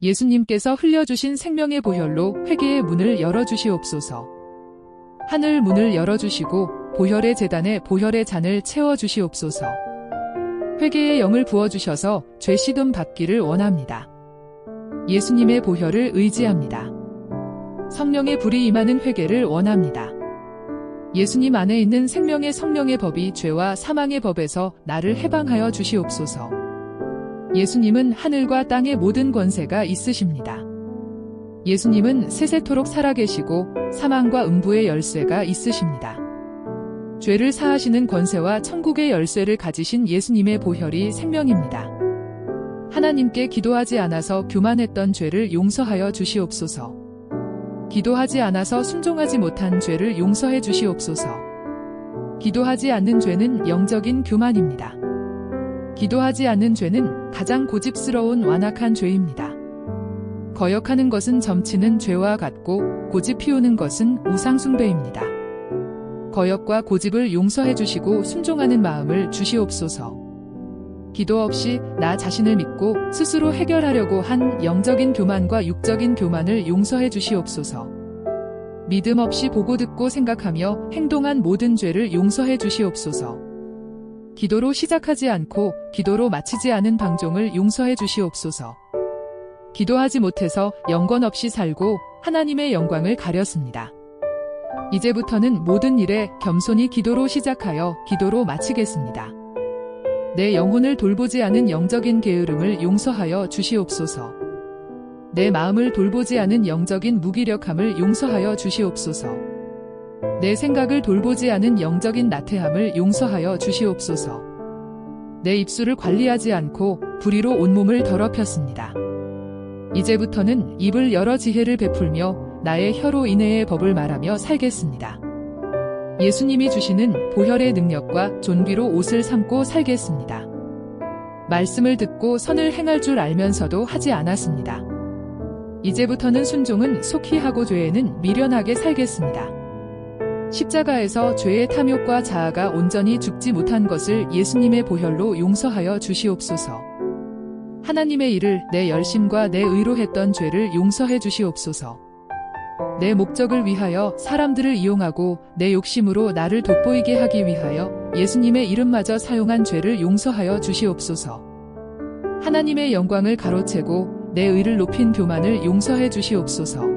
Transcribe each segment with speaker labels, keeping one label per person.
Speaker 1: 예수님께서 흘려주신 생명의 보혈로 회개의 문을 열어주시옵소서. 하늘 문을 열어주시고 보혈의 제단에 보혈의 잔을 채워주시옵소서. 회개의 영을 부어주셔서 죄 씻음 받기를 원합니다. 예수님의 보혈을 의지합니다. 성령의 불이 임하는 회개를 원합니다. 예수님 안에 있는 생명의 성령의 법이 죄와 사망의 법에서 나를 해방하여 주시옵소서. 예수님은 하늘과 땅의 모든 권세가 있으십니다. 예수님은 세세토록 살아계시고 사망과 음부의 열쇠가 있으십니다. 죄를 사하시는 권세와 천국의 열쇠를 가지신 예수님의 보혈이 생명입니다. 하나님께 기도하지 않아서 교만했던 죄를 용서하여 주시옵소서. 기도하지 않아서 순종하지 못한 죄를 용서해 주시옵소서. 기도하지 않는 죄는 영적인 교만입니다. 기도하지 않는 죄는 가장 고집스러운 완악한 죄입니다. 거역하는 것은 점치는 죄와 같고 고집 피우는 것은 우상숭배입니다. 거역과 고집을 용서해 주시고 순종하는 마음을 주시옵소서. 기도 없이 나 자신을 믿고 스스로 해결하려고 한 영적인 교만과 육적인 교만을 용서해 주시옵소서. 믿음 없이 보고 듣고 생각하며 행동한 모든 죄를 용서해 주시옵소서. 기도로 시작하지 않고 기도로 마치지 않은 방종을 용서해 주시옵소서. 기도하지 못해서 영권 없이 살고 하나님의 영광을 가렸습니다. 이제부터는 모든 일에 겸손히 기도로 시작하여 기도로 마치겠습니다. 내 영혼을 돌보지 않은 영적인 게으름을 용서하여 주시옵소서. 내 마음을 돌보지 않은 영적인 무기력함을 용서하여 주시옵소서. 내 생각을 돌보지 않은 영적인 나태함을 용서하여 주시옵소서. 내 입술을 관리하지 않고 불의로 온몸을 더럽혔습니다. 이제부터는 입을 열어 지혜를 베풀며 나의 혀로 인애의 법을 말하며 살겠습니다. 예수님이 주시는 보혈의 능력과 존귀로 옷을 삼고 살겠습니다. 말씀을 듣고 선을 행할 줄 알면서도 하지 않았습니다. 이제부터는 순종은 속히 하고 죄에는 미련하게 살겠습니다. 십자가에서 죄의 탐욕과 자아가 온전히 죽지 못한 것을 예수님의 보혈로 용서하여 주시옵소서. 하나님의 일을 내 열심과 내 의로 했던 죄를 용서해 주시옵소서. 내 목적을 위하여 사람들을 이용하고 내 욕심으로 나를 돋보이게 하기 위하여 예수님의 이름마저 사용한 죄를 용서하여 주시옵소서. 하나님의 영광을 가로채고 내 의를 높인 교만을 용서해 주시옵소서.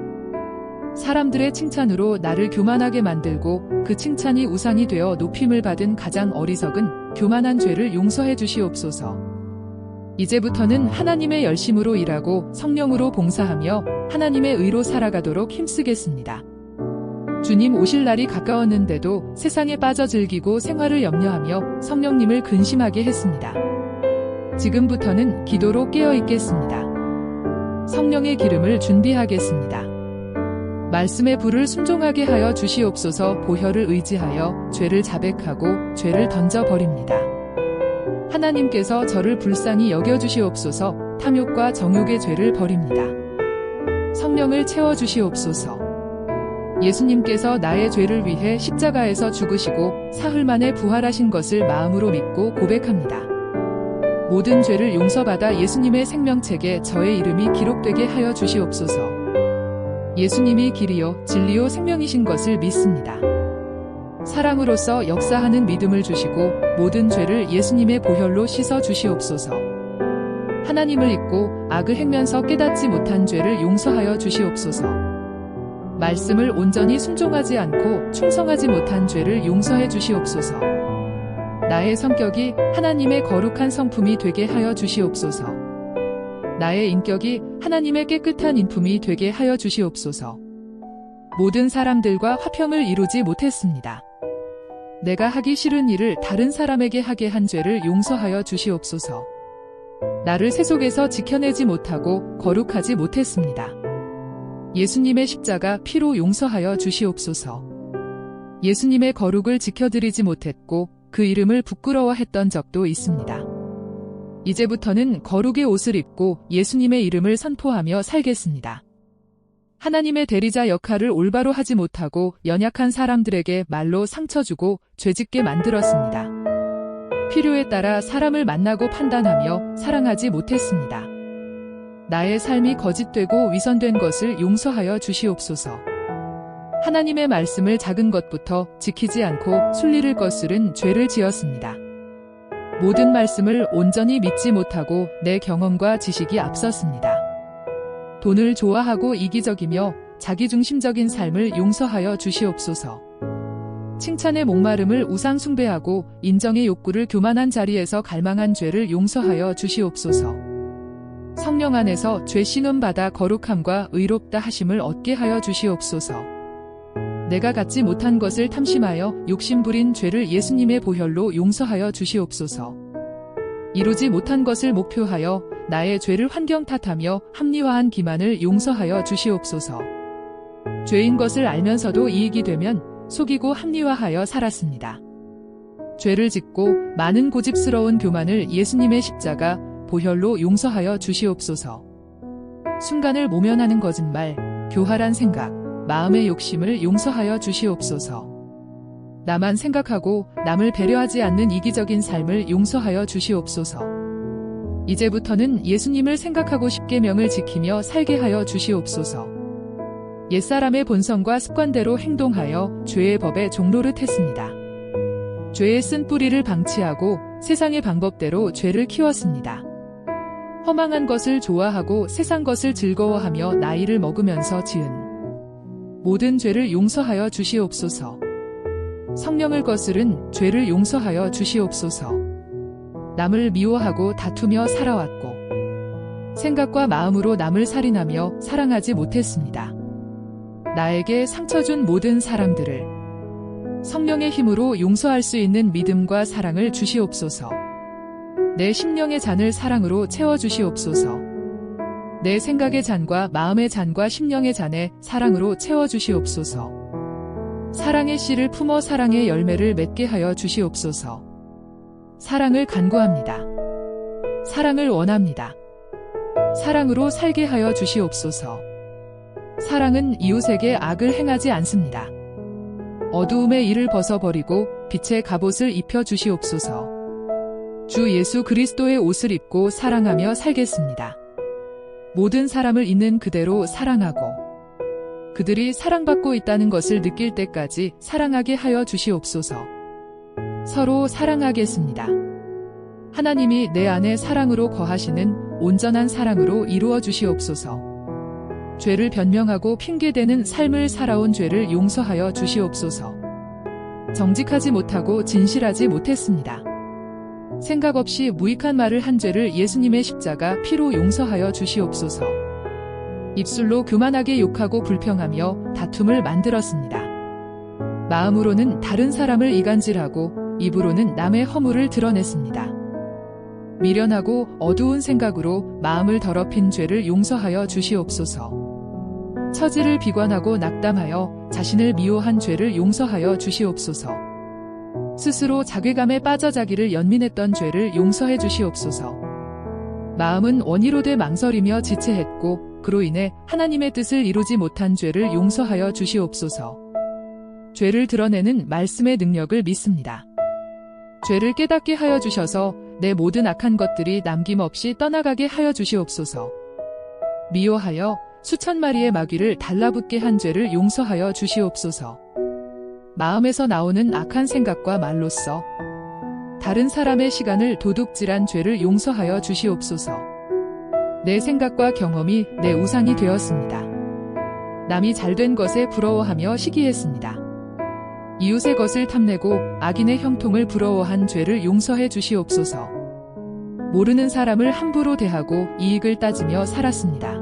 Speaker 1: 사람들의 칭찬으로 나를 교만하게 만들고 그 칭찬이 우상이 되어 높임을 받은 가장 어리석은 교만한 죄를 용서해 주시옵소서. 이제부터는 하나님의 열심으로 일하고 성령으로 봉사하며 하나님의 의로 살아가도록 힘쓰겠습니다. 주님 오실 날이 가까웠는데도 세상에 빠져 즐기고 생활을 염려하며 성령님을 근심하게 했습니다. 지금부터는 기도로 깨어 있겠습니다. 성령의 기름을 준비하겠습니다. 말씀의 불을 순종하게 하여 주시옵소서. 보혈을 의지하여 죄를 자백하고 죄를 던져버립니다. 하나님께서 저를 불쌍히 여겨주시옵소서. 탐욕과 정욕의 죄를 버립니다. 성령을 채워주시옵소서. 예수님께서 나의 죄를 위해 십자가에서 죽으시고 사흘 만에 부활하신 것을 마음으로 믿고 고백합니다. 모든 죄를 용서받아 예수님의 생명책에 저의 이름이 기록되게 하여 주시옵소서. 예수님이 길이요 진리요 생명이신 것을 믿습니다. 사랑으로서 역사하는 믿음을 주시고 모든 죄를 예수님의 보혈로 씻어 주시옵소서. 하나님을 잊고 악을 행면서 깨닫지 못한 죄를 용서하여 주시옵소서. 말씀을 온전히 순종하지 않고 충성하지 못한 죄를 용서해 주시옵소서. 나의 성격이 하나님의 거룩한 성품이 되게 하여 주시옵소서. 나의 인격이 하나님의 깨끗한 인품이 되게 하여 주시옵소서. 모든 사람들과 화평을 이루지 못했습니다. 내가 하기 싫은 일을 다른 사람에게 하게 한 죄를 용서하여 주시옵소서. 나를 세속에서 지켜내지 못하고 거룩하지 못했습니다. 예수님의 십자가 피로 용서하여 주시옵소서. 예수님의 거룩을 지켜드리지 못했고 그 이름을 부끄러워했던 적도 있습니다. 이제부터는 거룩의 옷을 입고 예수님의 이름을 선포하며 살겠습니다. 하나님의 대리자 역할을 올바로 하지 못하고 연약한 사람들에게 말로 상처 주고 죄짓게 만들었습니다. 필요에 따라 사람을 만나고 판단하며 사랑하지 못했습니다. 나의 삶이 거짓되고 위선된 것을 용서하여 주시옵소서. 하나님의 말씀을 작은 것부터 지키지 않고 순리를 거스른 죄를 지었습니다. 모든 말씀을 온전히 믿지 못하고 내 경험과 지식이 앞섰습니다. 돈을 좋아하고 이기적이며 자기중심적인 삶을 용서하여 주시옵소서. 칭찬의 목마름을 우상 숭배하고 인정의 욕구를 교만한 자리에서 갈망한 죄를 용서하여 주시옵소서. 성령 안에서 죄 씻음받아 거룩함과 의롭다 하심을 얻게 하여 주시옵소서. 내가 갖지 못한 것을 탐심하여 욕심부린 죄를 예수님의 보혈로 용서하여 주시옵소서. 이루지 못한 것을 목표하여 나의 죄를 환경 탓하며 합리화한 기만을 용서하여 주시옵소서. 죄인 것을 알면서도 이익이 되면 속이고 합리화하여 살았습니다. 죄를 짓고 많은 고집스러운 교만을 예수님의 십자가 보혈로 용서하여 주시옵소서. 순간을 모면하는 거짓말, 교활한 생각, 마음의 욕심을 용서하여 주시옵소서. 나만 생각하고 남을 배려하지 않는 이기적인 삶을 용서하여 주시옵소서. 이제부터는 예수님을 생각하고 십계명을 지키며 살게 하여 주시옵소서. 옛사람의 본성과 습관대로 행동하여 죄의 법에 종노릇했습니다. 죄의 쓴 뿌리를 방치하고 세상의 방법대로 죄를 키웠습니다. 허망한 것을 좋아하고 세상 것을 즐거워하며 나이를 먹으면서 지은 모든 죄를 용서하여 주시옵소서. 성령을 거스른 죄를 용서하여 주시옵소서. 남을 미워하고 다투며 살아왔고 생각과 마음으로 남을 살인하며 사랑하지 못했습니다. 나에게 상처 준 모든 사람들을 성령의 힘으로 용서할 수 있는 믿음과 사랑을 주시옵소서. 내 심령의 잔을 사랑으로 채워주시옵소서. 내 생각의 잔과 마음의 잔과 심령의 잔에 사랑으로 채워주시옵소서. 사랑의 씨를 품어 사랑의 열매를 맺게 하여 주시옵소서. 사랑을 간구합니다. 사랑을 원합니다. 사랑으로 살게 하여 주시옵소서. 사랑은 이웃에게 악을 행하지 않습니다. 어두움의 일을 벗어버리고 빛의 갑옷을 입혀 주시옵소서. 주 예수 그리스도의 옷을 입고 사랑하며 살겠습니다. 모든 사람을 있는 그대로 사랑하고 그들이 사랑받고 있다는 것을 느낄 때까지 사랑하게 하여 주시옵소서. 서로 사랑하겠습니다. 하나님이 내 안에 사랑으로 거하시는 온전한 사랑으로 이루어 주시옵소서. 죄를 변명하고 핑계대는 삶을 살아온 죄를 용서하여 주시옵소서. 정직하지 못하고 진실하지 못했습니다. 생각 없이 무익한 말을 한 죄를 예수님의 십자가 피로 용서하여 주시옵소서. 입술로 교만하게 욕하고 불평하며 다툼을 만들었습니다. 마음으로는 다른 사람을 이간질하고 입으로는 남의 허물을 드러냈습니다. 미련하고 어두운 생각으로 마음을 더럽힌 죄를 용서하여 주시옵소서. 처지를 비관하고 낙담하여 자신을 미워한 죄를 용서하여 주시옵소서. 스스로 자괴감에 빠져 자기를 연민했던 죄를 용서해 주시옵소서. 마음은 원의로 돼 망설이며 지체했고 그로 인해 하나님의 뜻을 이루지 못한 죄를 용서하여 주시옵소서. 죄를 드러내는 말씀의 능력을 믿습니다. 죄를 깨닫게 하여 주셔서 내 모든 악한 것들이 남김없이 떠나가게 하여 주시옵소서. 미워하여 수천 마리의 마귀를 달라붙게 한 죄를 용서하여 주시옵소서. 마음에서 나오는 악한 생각과 말로써 다른 사람의 시간을 도둑질한 죄를 용서하여 주시옵소서. 내 생각과 경험이 내 우상이 되었습니다. 남이 잘된 것에 부러워하며 시기했습니다. 이웃의 것을 탐내고 악인의 형통을 부러워한 죄를 용서해 주시옵소서. 모르는 사람을 함부로 대하고 이익을 따지며 살았습니다.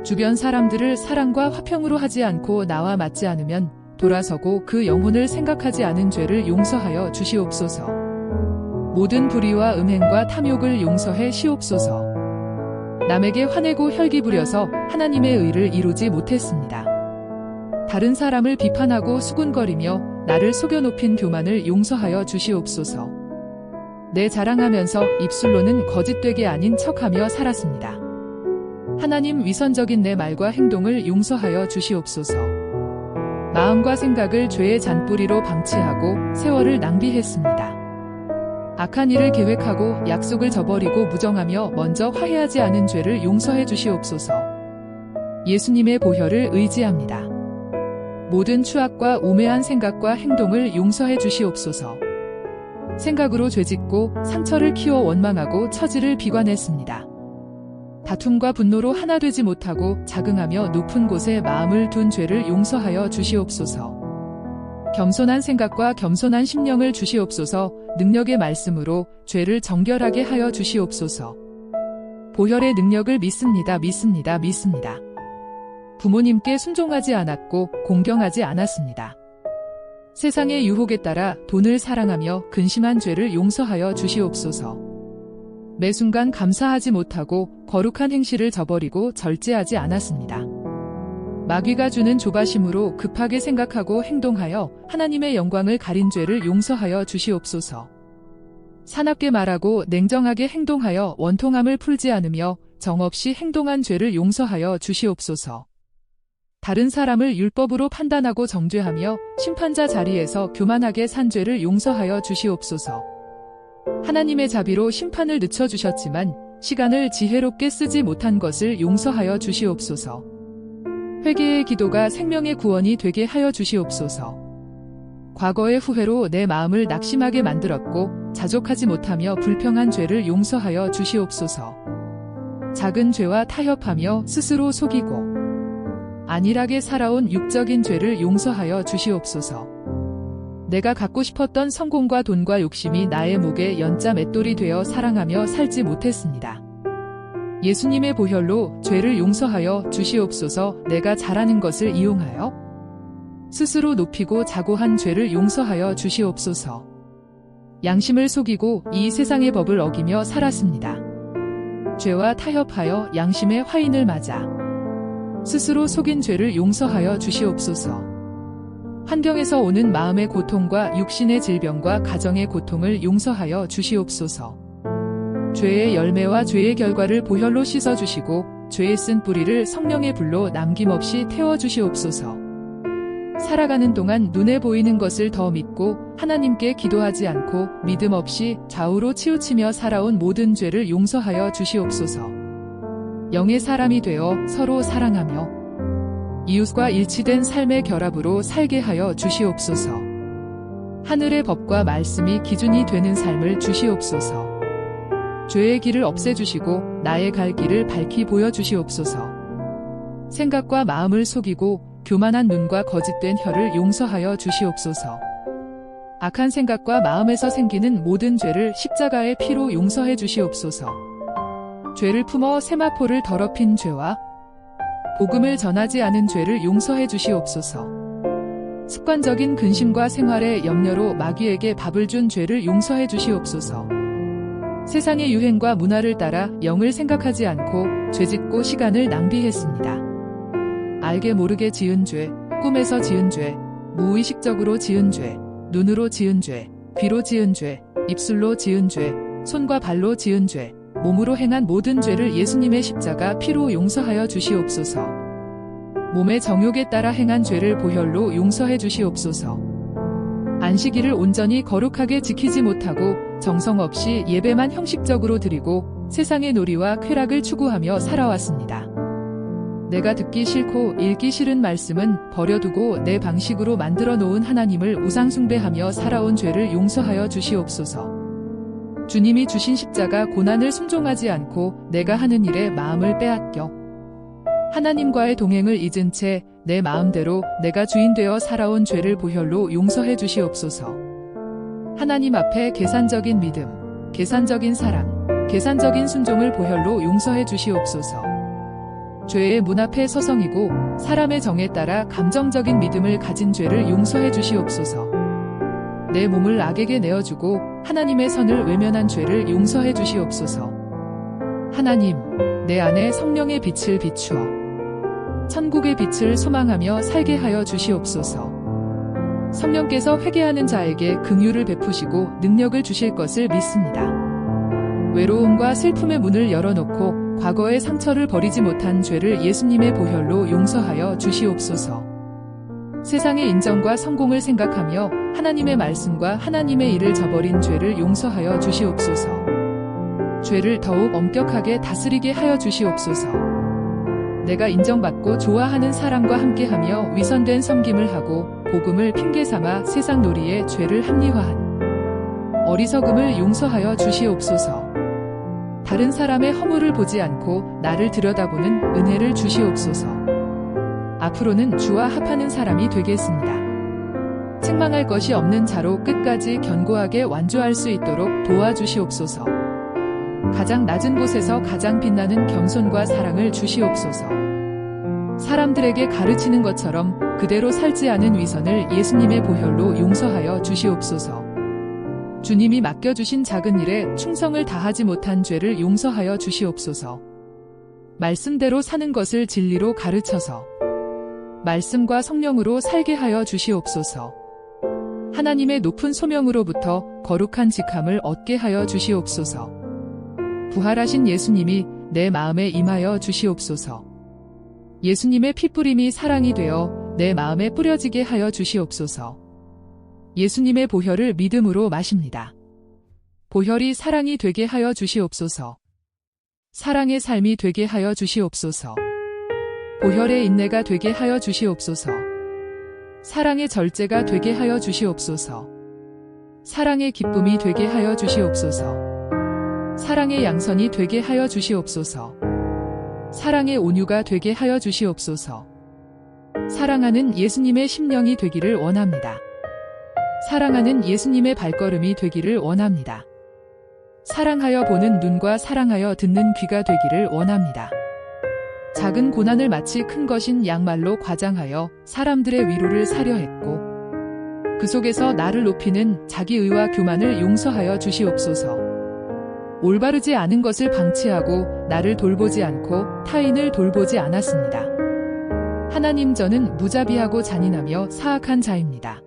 Speaker 1: 주변 사람들을 사랑과 화평으로 하지 않고 나와 맞지 않으면 돌아서고 그 영혼을 생각하지 않은 죄를 용서하여 주시옵소서. 모든 불의와 음행과 탐욕을 용서해 시옵소서. 남에게 화내고 혈기 부려서 하나님의 의를 이루지 못했습니다. 다른 사람을 비판하고 수군거리며 나를 속여 높인 교만을 용서하여 주시옵소서. 내 자랑하면서 입술로는 거짓되게 아닌 척하며 살았습니다. 하나님 위선적인 내 말과 행동을 용서하여 주시옵소서. 마음과 생각을 죄의 잔뿌리로 방치하고 세월을 낭비했습니다. 악한 일을 계획하고 약속을 저버리고 무정하며 먼저 화해하지 않은 죄를 용서해 주시옵소서. 예수님의 보혈을 의지합니다. 모든 추악과 우매한 생각과 행동을 용서해 주시옵소서. 생각으로 죄짓고 상처를 키워 원망하고 처지를 비관했습니다. 다툼과 분노로 하나 되지 못하고 자긍하며 높은 곳에 마음을 둔 죄를 용서하여 주시옵소서. 겸손한 생각과 겸손한 심령을 주시옵소서. 능력의 말씀으로 죄를 정결하게 하여 주시옵소서. 보혈의 능력을 믿습니다. 믿습니다. 믿습니다. 부모님께 순종하지 않았고 공경하지 않았습니다. 세상의 유혹에 따라 돈을 사랑하며 근심한 죄를 용서하여 주시옵소서. 매 순간 감사하지 못하고 거룩한 행실을 저버리고 절제하지 않았습니다. 마귀가 주는 조바심으로 급하게 생각하고 행동하여 하나님의 영광을 가린 죄를 용서하여 주시옵소서. 사납게 말하고 냉정하게 행동하여 원통함을 풀지 않으며 정없이 행동한 죄를 용서하여 주시옵소서. 다른 사람을 율법으로 판단하고 정죄하며 심판자 자리에서 교만하게 산 죄를 용서하여 주시옵소서. 하나님의 자비로 심판을 늦춰주셨지만 시간을 지혜롭게 쓰지 못한 것을 용서하여 주시옵소서. 회개의 기도가 생명의 구원이 되게 하여 주시옵소서. 과거의 후회로 내 마음을 낙심하게 만들었고 자족하지 못하며 불평한 죄를 용서하여 주시옵소서. 작은 죄와 타협하며 스스로 속이고 안일하게 살아온 육적인 죄를 용서하여 주시옵소서. 내가 갖고 싶었던 성공과 돈과 욕심이 나의 목에 연자 맷돌이 되어 사랑하며 살지 못했습니다. 예수님의 보혈로 죄를 용서하여 주시옵소서. 내가 잘하는 것을 이용하여 스스로 높이고 자고한 죄를 용서하여 주시옵소서. 양심을 속이고 이 세상의 법을 어기며 살았습니다. 죄와 타협하여 양심의 화인을 맞아 스스로 속인 죄를 용서하여 주시옵소서. 환경에서 오는 마음의 고통과 육신의 질병과 가정의 고통을 용서하여 주시옵소서. 죄의 열매와 죄의 결과를 보혈로 씻어주시고 죄의 쓴 뿌리를 성령의 불로 남김없이 태워주시옵소서. 살아가는 동안 눈에 보이는 것을 더 믿고 하나님께 기도하지 않고 믿음 없이 좌우로 치우치며 살아온 모든 죄를 용서하여 주시옵소서. 영의 사람이 되어 서로 사랑하며 이웃과 일치된 삶의 결합으로 살게 하여 주시옵소서. 하늘의 법과 말씀이 기준이 되는 삶을 주시옵소서. 죄의 길을 없애주시고 나의 갈 길을 밝히 보여주시옵소서. 생각과 마음을 속이고 교만한 눈과 거짓된 혀를 용서하여 주시옵소서. 악한 생각과 마음에서 생기는 모든 죄를 십자가의 피로 용서해 주시옵소서. 죄를 품어 세마포를 더럽힌 죄와 복음을 전하지 않은 죄를 용서해 주시옵소서. 습관적인 근심과 생활의 염려로 마귀에게 밥을 준 죄를 용서해 주시옵소서. 세상의 유행과 문화를 따라 영을 생각하지 않고 죄짓고 시간을 낭비했습니다. 알게 모르게 지은 죄, 꿈에서 지은 죄, 무의식적으로 지은 죄, 눈으로 지은 죄, 귀로 지은 죄, 입술로 지은 죄, 손과 발로 지은 죄, 몸으로 행한 모든 죄를 예수님의 십자가 피로 용서하여 주시옵소서. 몸의 정욕에 따라 행한 죄를 보혈로 용서해 주시옵소서. 안식일을 온전히 거룩하게 지키지 못하고 정성 없이 예배만 형식적으로 드리고 세상의 놀이와 쾌락을 추구하며 살아왔습니다. 내가 듣기 싫고 읽기 싫은 말씀은 버려두고 내 방식으로 만들어 놓은 하나님을 우상숭배하며 살아온 죄를 용서하여 주시옵소서. 주님이 주신 십자가 고난을 순종하지 않고 내가 하는 일에 마음을 빼앗겨 하나님과의 동행을 잊은 채 내 마음대로 내가 주인 되어 살아온 죄를 보혈로 용서해 주시옵소서. 하나님 앞에 계산적인 믿음, 계산적인 사랑, 계산적인 순종을 보혈로 용서해 주시옵소서. 죄의 문 앞에 서성이고 사람의 정에 따라 감정적인 믿음을 가진 죄를 용서해 주시옵소서. 내 몸을 악에게 내어주고 하나님의 선을 외면한 죄를 용서해 주시옵소서. 하나님, 내 안에 성령의 빛을 비추어 천국의 빛을 소망하며 살게 하여 주시옵소서. 성령께서 회개하는 자에게 긍휼을 베푸시고 능력을 주실 것을 믿습니다. 외로움과 슬픔의 문을 열어놓고 과거의 상처를 버리지 못한 죄를 예수님의 보혈로 용서하여 주시옵소서. 세상의 인정과 성공을 생각하며 하나님의 말씀과 하나님의 일을 저버린 죄를 용서하여 주시옵소서. 죄를 더욱 엄격하게 다스리게 하여 주시옵소서. 내가 인정받고 좋아하는 사람과 함께하며 위선된 섬김을 하고 복음을 핑계삼아 세상 놀이에 죄를 합리화한 어리석음을 용서하여 주시옵소서. 다른 사람의 허물을 보지 않고 나를 들여다보는 은혜를 주시옵소서. 앞으로는 주와 합하는 사람이 되겠습니다. 책망할 것이 없는 자로 끝까지 견고하게 완주할 수 있도록 도와주시옵소서. 가장 낮은 곳에서 가장 빛나는 겸손과 사랑을 주시옵소서. 사람들에게 가르치는 것처럼 그대로 살지 않은 위선을 예수님의 보혈로 용서하여 주시옵소서. 주님이 맡겨주신 작은 일에 충성을 다하지 못한 죄를 용서하여 주시옵소서. 말씀대로 사는 것을 진리로 가르쳐서 말씀과 성령으로 살게 하여 주시옵소서. 하나님의 높은 소명으로부터 거룩한 직함을 얻게 하여 주시옵소서. 부활하신 예수님이 내 마음에 임하여 주시옵소서. 예수님의 피뿌림이 사랑이 되어 내 마음에 뿌려지게 하여 주시옵소서. 예수님의 보혈을 믿음으로 마십니다. 보혈이 사랑이 되게 하여 주시옵소서. 사랑의 삶이 되게 하여 주시옵소서. 보혈의 인내가 되게 하여 주시옵소서. 사랑의 절제가 되게 하여 주시옵소서. 사랑의 기쁨이 되게 하여 주시옵소서. 사랑의 양선이 되게 하여 주시옵소서. 사랑의 온유가 되게 하여 주시옵소서. 사랑하는 예수님의 심령이 되기를 원합니다. 사랑하는 예수님의 발걸음이 되기를 원합니다. 사랑하여 보는 눈과 사랑하여 듣는 귀가 되기를 원합니다. 작은 고난을 마치 큰 것인 양말로 과장하여 사람들의 위로를 사려 했고 그 속에서 나를 높이는 자기의와 교만을 용서하여 주시옵소서. 올바르지 않은 것을 방치하고 나를 돌보지 않고 타인을 돌보지 않았습니다. 하나님, 저는 무자비하고 잔인하며 사악한 자입니다.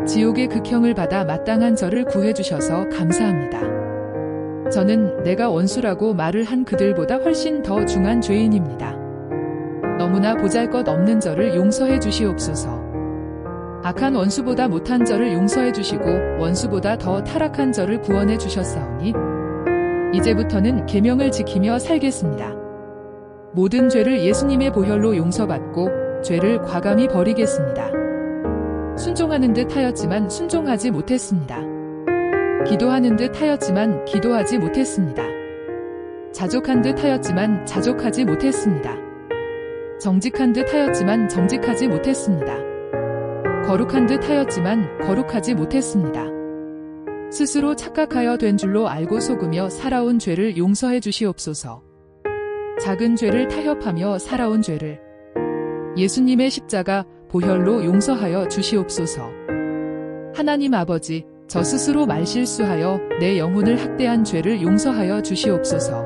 Speaker 1: 지옥의 극형을 받아 마땅한 저를 구해주셔서 감사합니다. 저는 내가 원수라고 말을 한 그들보다 훨씬 더 중한 죄인입니다. 너무나 보잘것없는 저를 용서해 주시옵소서. 악한 원수보다 못한 저를 용서해 주시고 원수보다 더 타락한 저를 구원해 주셨사오니 이제부터는 계명을 지키며 살겠습니다. 모든 죄를 예수님의 보혈로 용서받고 죄를 과감히 버리겠습니다. 순종하는 듯 하였지만 순종하지 못했습니다. 기도하는 듯 하였지만 기도하지 못했습니다. 자족한 듯 하였지만 자족하지 못했습니다. 정직한 듯 하였지만 정직하지 못했습니다. 거룩한 듯 하였지만 거룩하지 못했습니다. 스스로 착각하여 된 줄로 알고 속으며 살아온 죄를 용서해 주시옵소서. 작은 죄를 타협하며 살아온 죄를 예수님의 십자가 보혈로 용서하여 주시옵소서. 하나님 아버지, 저 스스로 말실수하여 내 영혼을 학대한 죄를 용서하여 주시옵소서.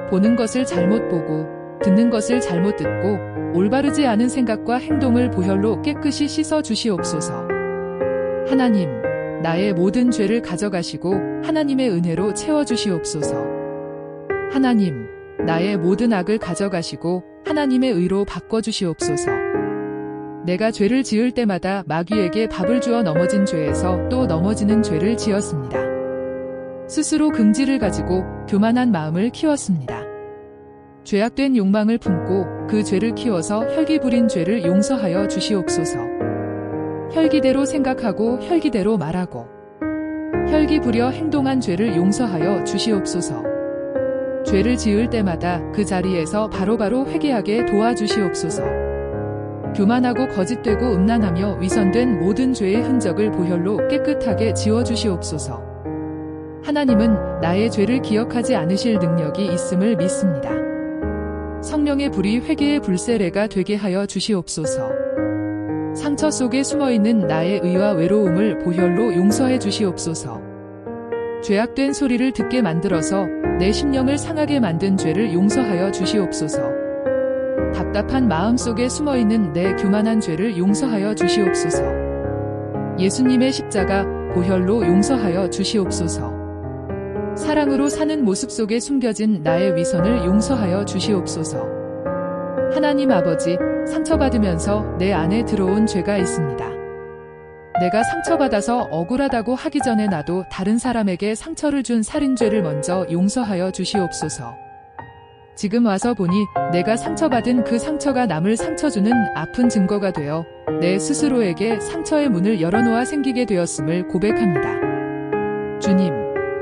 Speaker 1: 보는 것을 잘못 보고 듣는 것을 잘못 듣고 올바르지 않은 생각과 행동을 보혈로 깨끗이 씻어 주시옵소서. 하나님, 나의 모든 죄를 가져가시고 하나님의 은혜로 채워 주시옵소서. 하나님, 나의 모든 악을 가져가시고 하나님의 의로 바꿔 주시옵소서. 내가 죄를 지을 때마다 마귀에게 밥을 주어 넘어진 죄에서 또 넘어지는 죄를 지었습니다. 스스로 긍지를 가지고 교만한 마음을 키웠습니다. 죄악된 욕망을 품고 그 죄를 키워서 혈기 부린 죄를 용서하여 주시옵소서. 혈기대로 생각하고 혈기대로 말하고 혈기 부려 행동한 죄를 용서하여 주시옵소서. 죄를 지을 때마다 그 자리에서 바로바로 회개하게 도와주시옵소서. 교만하고 거짓되고 음란하며 위선된 모든 죄의 흔적을 보혈로 깨끗하게 지워주시옵소서. 하나님은 나의 죄를 기억하지 않으실 능력이 있음을 믿습니다. 성령의 불이 회개의 불세례가 되게 하여 주시옵소서. 상처 속에 숨어있는 나의 의와 외로움을 보혈로 용서해 주시옵소서. 죄악된 소리를 듣게 만들어서 내 심령을 상하게 만든 죄를 용서하여 주시옵소서. 답답한 마음 속에 숨어있는 내 교만한 죄를 용서하여 주시옵소서. 예수님의 십자가 보혈로 용서하여 주시옵소서. 사랑으로 사는 모습 속에 숨겨진 나의 위선을 용서하여 주시옵소서. 하나님 아버지, 상처받으면서 내 안에 들어온 죄가 있습니다. 내가 상처받아서 억울하다고 하기 전에 나도 다른 사람에게 상처를 준 살인죄를 먼저 용서하여 주시옵소서. 지금 와서 보니 내가 상처받은 그 상처가 남을 상처 주는 아픈 증거가 되어 내 스스로에게 상처의 문을 열어놓아 생기게 되었음을 고백합니다. 주님,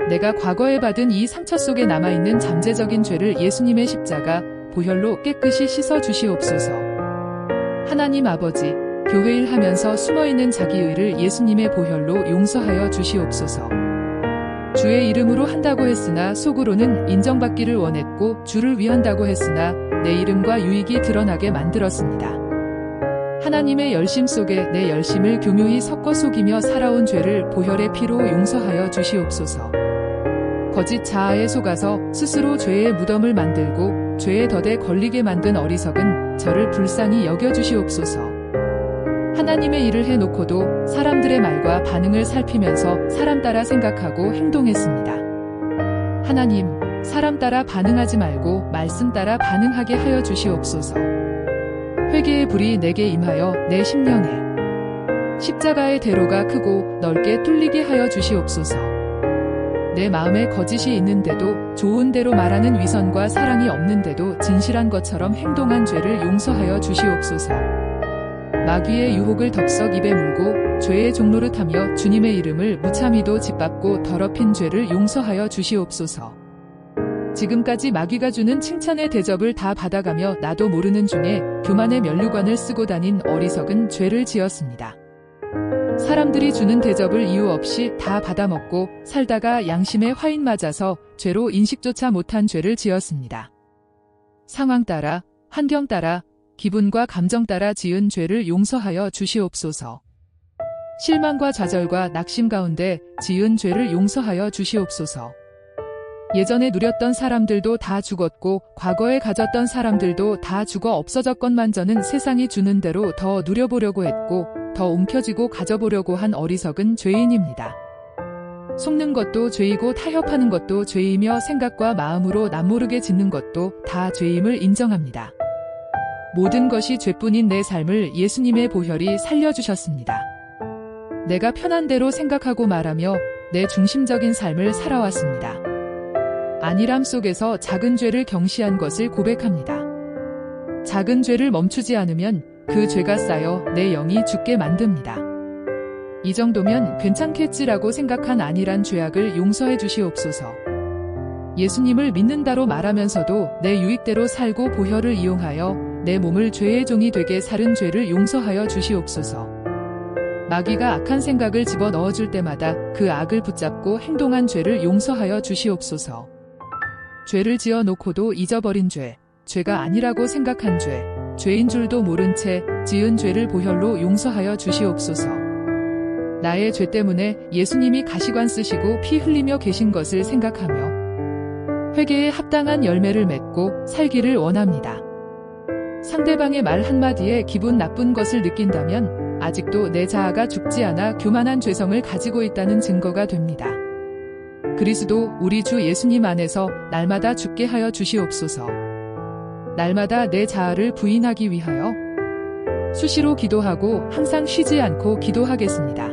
Speaker 1: 내가 과거에 받은 이 상처 속에 남아있는 잠재적인 죄를 예수님의 십자가 보혈로 깨끗이 씻어 주시옵소서. 하나님 아버지, 교회 일 하면서 숨어있는 자기 의를 예수님의 보혈로 용서하여 주시옵소서. 주의 이름으로 한다고 했으나 속으로는 인정받기를 원했고 주를 위한다고 했으나 내 이름과 유익이 드러나게 만들었습니다. 하나님의 열심 속에 내 열심을 교묘히 섞어 속이며 살아온 죄를 보혈의 피로 용서하여 주시옵소서. 거짓 자아에 속아서 스스로 죄의 무덤을 만들고 죄의 덫에 걸리게 만든 어리석은 저를 불쌍히 여겨주시옵소서. 하나님의 일을 해놓고도 사람들의 말과 반응을 살피면서 사람 따라 생각하고 행동했습니다. 하나님, 사람 따라 반응하지 말고 말씀 따라 반응하게 하여 주시옵소서. 회개의 불이 내게 임하여 내 심령에 십자가의 대로가 크고 넓게 뚫리게 하여 주시옵소서. 내 마음에 거짓이 있는데도 좋은 대로 말하는 위선과 사랑이 없는데도 진실한 것처럼 행동한 죄를 용서하여 주시옵소서. 마귀의 유혹을 덥석 입에 물고 죄의 종노릇하며 주님의 이름을 무참히도 짓밟고 더럽힌 죄를 용서하여 주시옵소서. 지금까지 마귀가 주는 칭찬의 대접을 다 받아가며 나도 모르는 중에 교만의 면류관을 쓰고 다닌 어리석은 죄를 지었습니다. 사람들이 주는 대접을 이유 없이 다 받아먹고 살다가 양심에 화인 맞아서 죄로 인식조차 못한 죄를 지었습니다. 상황 따라, 환경 따라, 기분과 감정 따라 지은 죄를 용서하여 주시옵소서. 실망과 좌절과 낙심 가운데 지은 죄를 용서하여 주시옵소서. 예전에 누렸던 사람들도 다 죽었고 과거에 가졌던 사람들도 다 죽어 없어졌건만 저는 세상이 주는 대로 더 누려보려고 했고 더 움켜쥐고 가져보려고 한 어리석은 죄인입니다. 속는 것도 죄이고 타협하는 것도 죄이며 생각과 마음으로 남모르게 짓는 것도 다 죄임을 인정합니다. 모든 것이 죄뿐인 내 삶을 예수님의 보혈이 살려주셨습니다. 내가 편한 대로 생각하고 말하며 내 중심적인 삶을 살아왔습니다. 안일함 속에서 작은 죄를 경시한 것을 고백합니다. 작은 죄를 멈추지 않으면 그 죄가 쌓여 내 영이 죽게 만듭니다. 이 정도면 괜찮겠지라고 생각한 안일한 죄악을 용서해 주시옵소서. 예수님을 믿는다로 말하면서도 내 유익대로 살고 보혈을 이용하여 내 몸을 죄의 종이 되게 살은 죄를 용서하여 주시옵소서. 마귀가 악한 생각을 집어 넣어줄 때마다 그 악을 붙잡고 행동한 죄를 용서하여 주시옵소서. 죄를 지어 놓고도 잊어버린 죄, 죄가 아니라고 생각한 죄, 죄인 줄도 모른 채 지은 죄를 보혈로 용서하여 주시옵소서. 나의 죄 때문에 예수님이 가시관 쓰시고 피 흘리며 계신 것을 생각하며 회개에 합당한 열매를 맺고 살기를 원합니다. 상대방의 말 한마디에 기분 나쁜 것을 느낀다면 아직도 내 자아가 죽지 않아 교만한 죄성을 가지고 있다는 증거가 됩니다. 그리스도 우리 주 예수님 안에서 날마다 죽게 하여 주시옵소서. 날마다 내 자아를 부인하기 위하여 수시로 기도하고 항상 쉬지 않고 기도하겠습니다.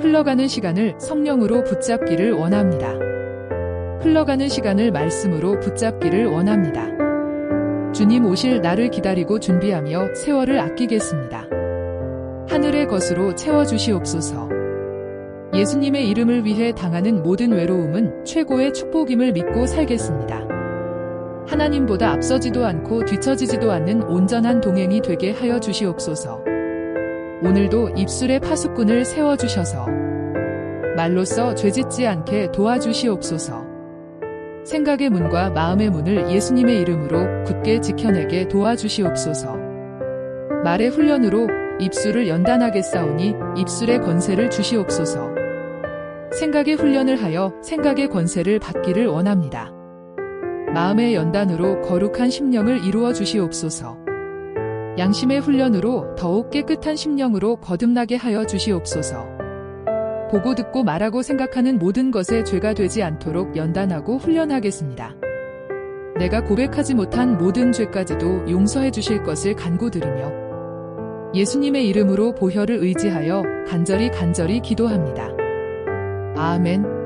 Speaker 1: 흘러가는 시간을 성령으로 붙잡기를 원합니다. 흘러가는 시간을 말씀으로 붙잡기를 원합니다. 주님 오실 날을 기다리고 준비하며 세월을 아끼겠습니다. 하늘의 것으로 채워주시옵소서. 예수님의 이름을 위해 당하는 모든 외로움은 최고의 축복임을 믿고 살겠습니다. 하나님보다 앞서지도 않고 뒤처지지도 않는 온전한 동행이 되게 하여 주시옵소서. 오늘도 입술에 파수꾼을 세워주셔서 말로써 죄짓지 않게 도와주시옵소서. 생각의 문과 마음의 문을 예수님의 이름으로 굳게 지켜내게 도와주시옵소서. 말의 훈련으로 입술을 연단하게 싸우니 입술의 권세를 주시옵소서. 생각의 훈련을 하여 생각의 권세를 받기를 원합니다. 마음의 연단으로 거룩한 심령을 이루어 주시옵소서. 양심의 훈련으로 더욱 깨끗한 심령으로 거듭나게 하여 주시옵소서. 보고 듣고 말하고 생각하는 모든 것에 죄가 되지 않도록 연단하고 훈련하겠습니다. 내가 고백하지 못한 모든 죄까지도 용서해 주실 것을 간구드리며 예수님의 이름으로 보혈을 의지하여 간절히 기도합니다. 아멘.